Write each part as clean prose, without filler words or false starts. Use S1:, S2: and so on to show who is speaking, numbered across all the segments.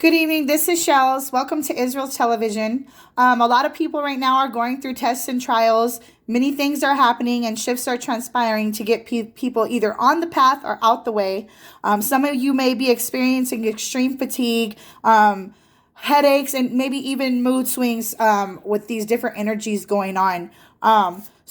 S1: Good evening. This is Shells. Welcome to Israel Television. A lot of people right now are going through tests and trials. Many things are happening and shifts are transpiring to get people either on the path or out the way. Some of you may be experiencing extreme fatigue, headaches, and maybe even mood swings with these different energies going on.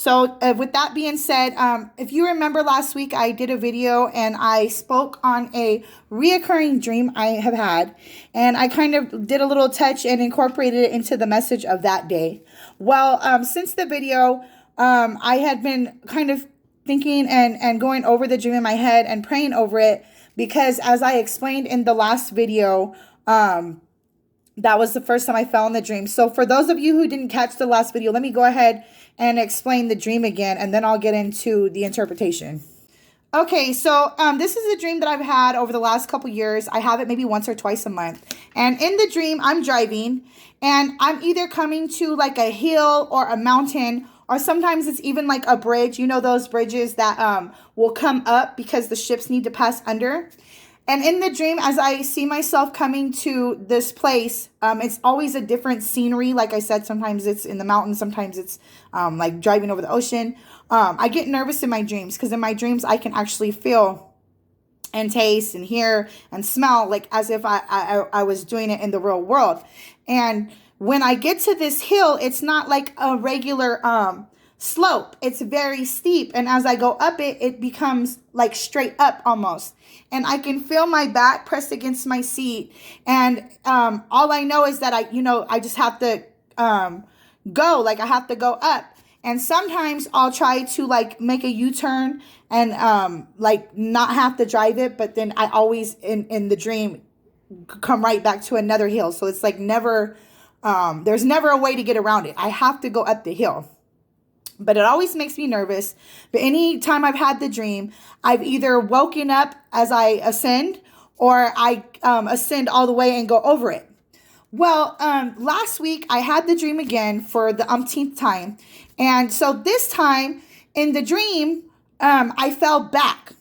S1: With that being said, if you remember last week, I did a video and I spoke on a reoccurring dream I have had, and I kind of did a little touch and incorporated it into the message of that day. Well, since the video, I had been kind of thinking and going over the dream in my head and praying over it because, as I explained in the last video, that was the first time I fell in the dream. So for those of you who didn't catch the last video, let me go ahead and explain the dream again, and then I'll get into the interpretation. Okay, so this is a dream that I've had over the last couple years. I have it maybe once or twice a month. And in the dream, I'm driving, and I'm either coming to like a hill or a mountain, or sometimes it's even like a bridge. You know those bridges that will come up because the ships need to pass under? And in the dream, as I see myself coming to this place, it's always a different scenery. Like I said, sometimes it's in the mountains, sometimes it's like driving over the ocean. I get nervous in my dreams because in my dreams, I can actually feel and taste and hear and smell like as if I was doing it in the real world. And when I get to this hill, it's not like a regular slope. It's very steep, and as I go up it, it becomes like straight up almost, and I can feel my back pressed against my seat, and all I know is that I just have to go, like I have to go up. And sometimes I'll try to like make a U-turn and like not have to drive it, but then I always in the dream come right back to another hill. So it's like never there's never a way to get around it. I have to go up the hill. But it always makes me nervous. But any time I've had the dream, I've either woken up as I ascend, or I ascend all the way and go over it. Well, last week I had the dream again for the umpteenth time. And so this time in the dream, I fell back.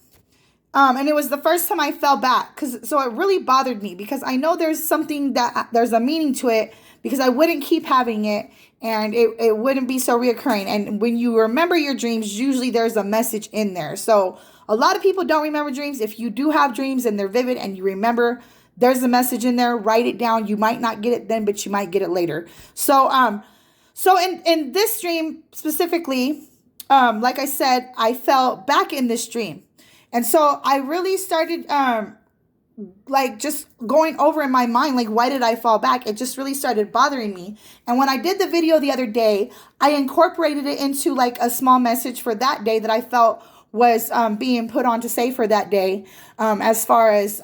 S1: And it was the first time I fell back. So it really bothered me because I know there's a meaning to it, because I wouldn't keep having it and it wouldn't be so reoccurring. And when you remember your dreams, usually there's a message in there. So a lot of people don't remember dreams. If you do have dreams and they're vivid and you remember, there's a message in there. Write it down. You might not get it then, but you might get it later. So in this dream specifically, like I said, I fell back in this dream. And so I really started like just going over in my mind, like, why did I fall back? It just really started bothering me. And when I did the video the other day, I incorporated it into like a small message for that day that I felt was being put on to say for that day, as far as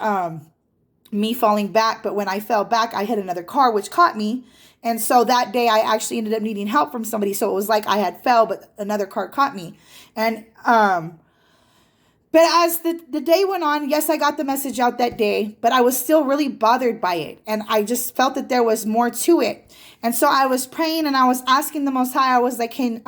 S1: me falling back. But when I fell back, I hit another car, which caught me. And so that day I actually ended up needing help from somebody. So it was like I had fell, but another car caught me. And but as the day went on, yes, I got the message out that day, but I was still really bothered by it. And I just felt that there was more to it. And so I was praying and I was asking the Most High. I was like, can,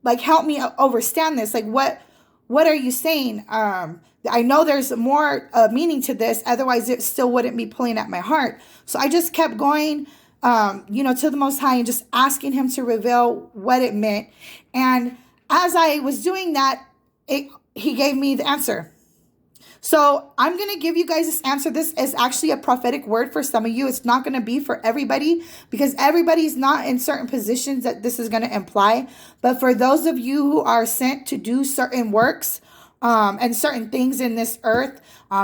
S1: like help me understand this. Like, what are you saying? I know there's more meaning to this. Otherwise, it still wouldn't be pulling at my heart. So I just kept going, to the Most High and just asking him to reveal what it meant. And as I was doing that, he gave me the answer. So I'm going to give you guys this answer. This is actually a prophetic word for some of you. It's not going to be for everybody because everybody's not in certain positions that this is going to imply. But for those of you who are sent to do certain works and certain things in this earth,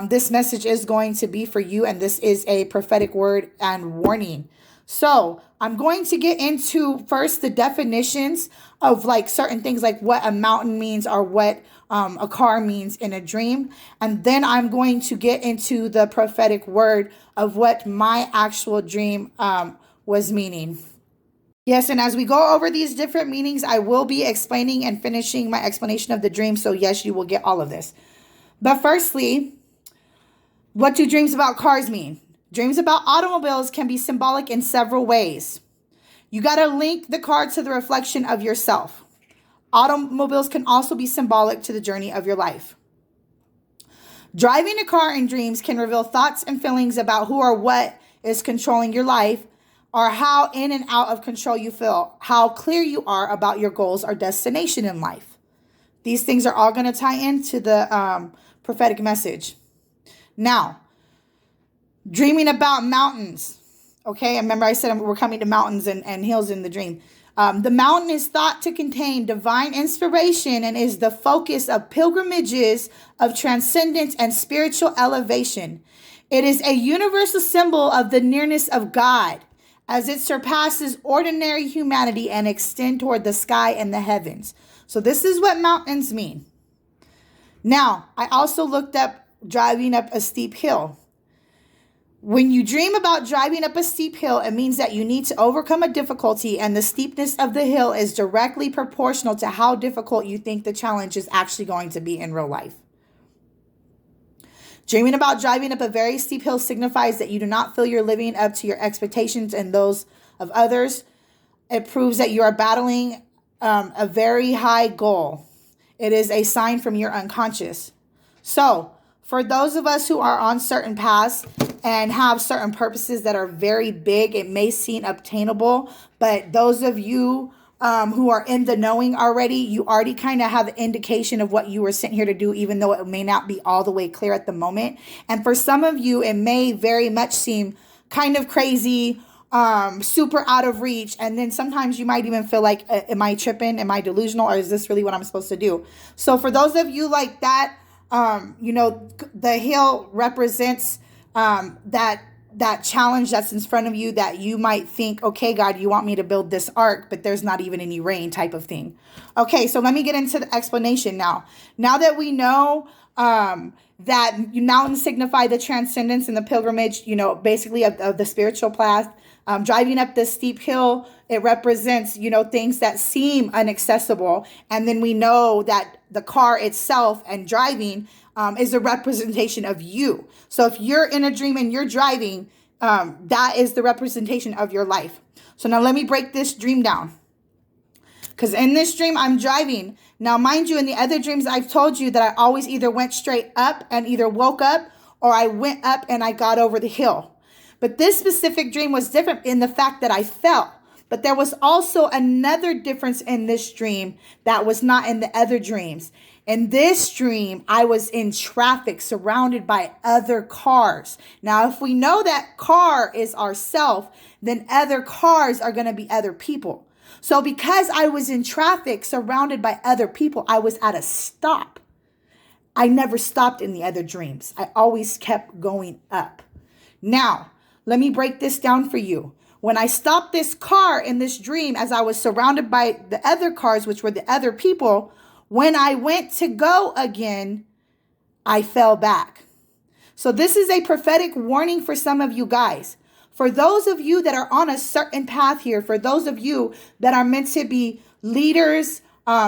S1: this message is going to be for you. And this is a prophetic word and warning. So I'm going to get into first the definitions of like certain things, like what a mountain means or what a car means in a dream. And then I'm going to get into the prophetic word of what my actual dream was meaning. Yes, and as we go over these different meanings, I will be explaining and finishing my explanation of the dream. So yes, you will get all of this. But firstly, what do dreams about cars mean? Dreams about automobiles can be symbolic in several ways. You got to link the car to the reflection of yourself. Automobiles can also be symbolic to the journey of your life. Driving a car in dreams can reveal thoughts and feelings about who or what is controlling your life, or how in and out of control you feel, how clear you are about your goals or destination in life. These things are all going to tie into the prophetic message. Now, dreaming about mountains. Okay, remember I said we're coming to mountains and hills in the dream. The mountain is thought to contain divine inspiration and is the focus of pilgrimages of transcendence and spiritual elevation. It is a universal symbol of the nearness of God, as it surpasses ordinary humanity and extends toward the sky and the heavens. So this is what mountains mean. Now, I also looked up driving up a steep hill. When you dream about driving up a steep hill, it means that you need to overcome a difficulty, and the steepness of the hill is directly proportional to how difficult you think the challenge is actually going to be in real life. Dreaming about driving up a very steep hill signifies that you do not feel you're living up to your expectations and those of others. It proves that you are battling a very high goal. It is a sign from your unconscious. So, for those of us who are on certain paths and have certain purposes that are very big, it may seem obtainable, but those of you who are in the knowing already, you already kind of have an indication of what you were sent here to do, even though it may not be all the way clear at the moment. And for some of you, it may very much seem kind of crazy, super out of reach. And then sometimes you might even feel like, am I tripping? Am I delusional? Or is this really what I'm supposed to do? So for those of you like that, the hill represents that challenge that's in front of you, that you might think, okay, God, you want me to build this ark, but there's not even any rain type of thing. Okay, so let me get into the explanation now. Now that we know that mountains signify the transcendence and the pilgrimage, basically of the spiritual path, driving up this steep hill, it represents, things that seem inaccessible. And then we know that the car itself and driving is a representation of you. So if you're in a dream and you're driving, that is the representation of your life. So now let me break this dream down. Because in this dream, I'm driving. Now, mind you, in the other dreams, I've told you that I always either went straight up and either woke up, or I went up and I got over the hill. But this specific dream was different in the fact that I fell. But there was also another difference in this dream that was not in the other dreams. In this dream, I was in traffic surrounded by other cars. Now, if we know that car is ourself, then other cars are going to be other people. So because I was in traffic surrounded by other people, I was at a stop. I never stopped in the other dreams. I always kept going up. Now, let me break this down for you. When I stopped this car in this dream, as I was surrounded by the other cars, which were the other people, when I went to go again, I fell back. So this is a prophetic warning for some of you guys. For those of you that are on a certain path here, for those of you that are meant to be leaders,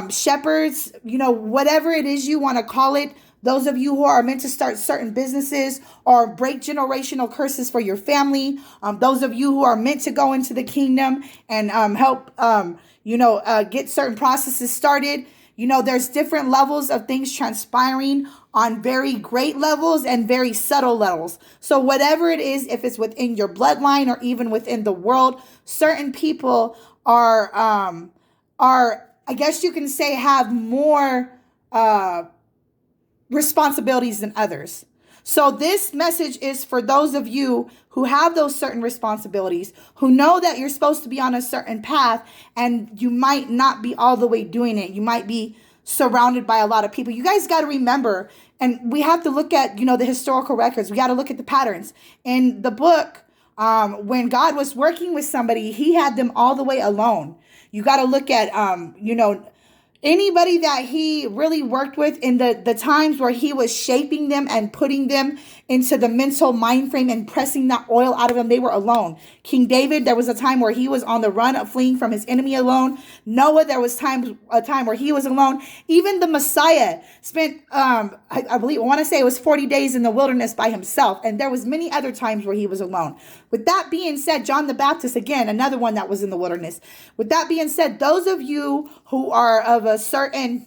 S1: shepherds, whatever it is you want to call it, those of you who are meant to start certain businesses or break generational curses for your family, those of you who are meant to go into the kingdom and help, get certain processes started. There's different levels of things transpiring on very great levels and very subtle levels. So whatever it is, if it's within your bloodline or even within the world, certain people are, I guess you can say, have more responsibilities than others. So this message is for those of you who have those certain responsibilities, who know that you're supposed to be on a certain path and you might not be all the way doing it. You might be surrounded by a lot of people. You guys got to remember, and we have to look at, the historical records. We got to look at the patterns. In the book, when God was working with somebody, he had them all the way alone. You got to look at, anybody that he really worked with in the times where he was shaping them and putting them into the mental mind frame and pressing that oil out of them, they were alone. King David, there was a time where he was on the run, fleeing from his enemy alone. Noah, there was a time where he was alone. Even the Messiah spent, I want to say it was 40 days in the wilderness by himself. And there was many other times where he was alone. With that being said, John the Baptist, again, another one that was in the wilderness. With that being said, those of you who are of a certain,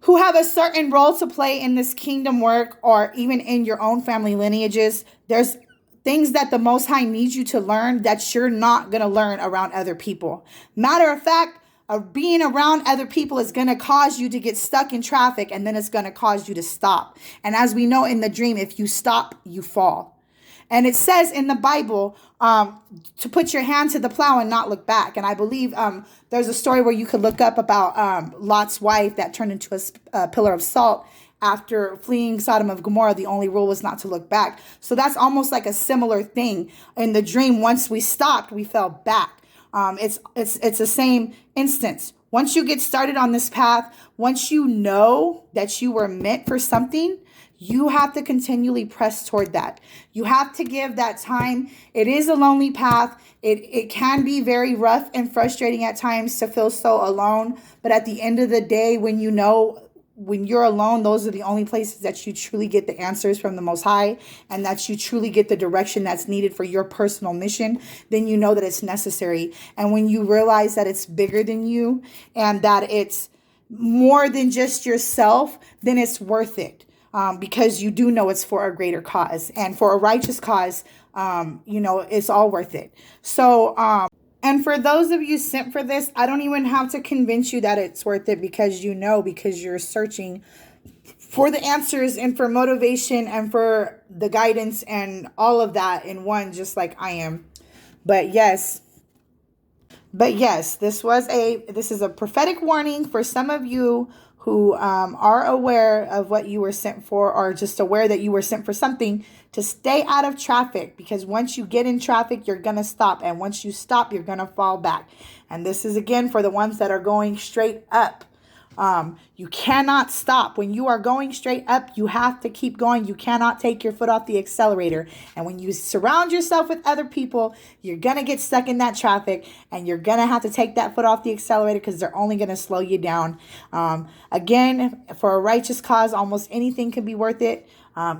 S1: who have a certain role to play in this kingdom work or even in your own family lineages. There's things that the Most High needs you to learn that you're not going to learn around other people. Matter of fact, being around other people is going to cause you to get stuck in traffic, and then it's going to cause you to stop. And as we know in the dream, if you stop, you fall. And it says in the Bible to put your hand to the plow and not look back. And I believe there's a story where you could look up about Lot's wife that turned into a pillar of salt after fleeing Sodom and Gomorrah. The only rule was not to look back. So that's almost like a similar thing. In the dream, once we stopped, we fell back. It's the same instance. Once you get started on this path, once you know that you were meant for something, you have to continually press toward that. You have to give that time. It is a lonely path. It can be very rough and frustrating at times to feel so alone. But at the end of the day, when you're alone, those are the only places that you truly get the answers from the Most High, and that you truly get the direction that's needed for your personal mission. Then you know that it's necessary. And when you realize that it's bigger than you and that it's more than just yourself, then it's worth it. Because you do know it's for a greater cause, and for a righteous cause, it's all worth it. So, and for those of you sent for this, I don't even have to convince you that it's worth it, because because you're searching for the answers and for motivation and for the guidance and all of that in one, just like I am. But yes, this is a prophetic warning for some of you who are aware of what you were sent for, or just aware that you were sent for something, to stay out of traffic, because once you get in traffic, you're going to stop. And once you stop, you're going to fall back. And this is, again, for the ones that are going straight up. You cannot stop. When you are going straight up, you have to keep going. You cannot take your foot off the accelerator. And when you surround yourself with other people, you're going to get stuck in that traffic, and you're going to have to take that foot off the accelerator, because they're only going to slow you down. Again, for a righteous cause, almost anything can be worth it.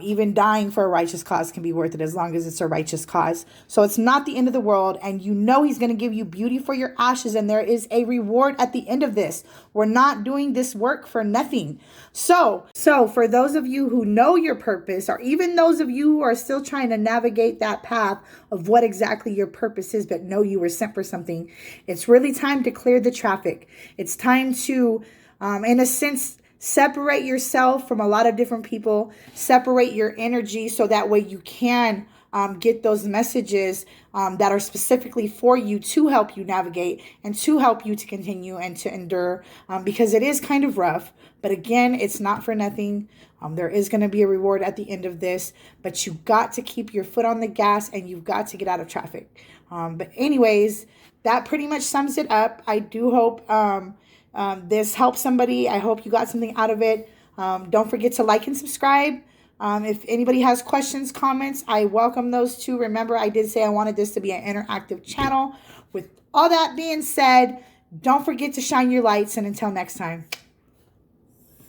S1: Even dying for a righteous cause can be worth it, as long as it's a righteous cause. So it's not the end of the world, and he's going to give you beauty for your ashes, and there is a reward at the end of this. We're not doing this work for nothing. So for those of you who know your purpose, or even those of you who are still trying to navigate that path of what exactly your purpose is, but know you were sent for something, it's really time to clear the traffic. It's time to, in a sense, separate yourself from a lot of different people, separate your energy, so that way you can get those messages that are specifically for you, to help you navigate and to help you to continue and to endure, because it is kind of rough. But again, it's not for nothing. There is going to be a reward at the end of this, but you've got to keep your foot on the gas, and you've got to get out of traffic. But anyways, that pretty much sums it up. I do hope this helps somebody. I hope you got something out of it. Don't forget to like and subscribe. If anybody has questions, comments, I welcome those too. Remember, I did say I wanted this to be an interactive channel. With all that being said, don't forget to shine your lights, and until next time.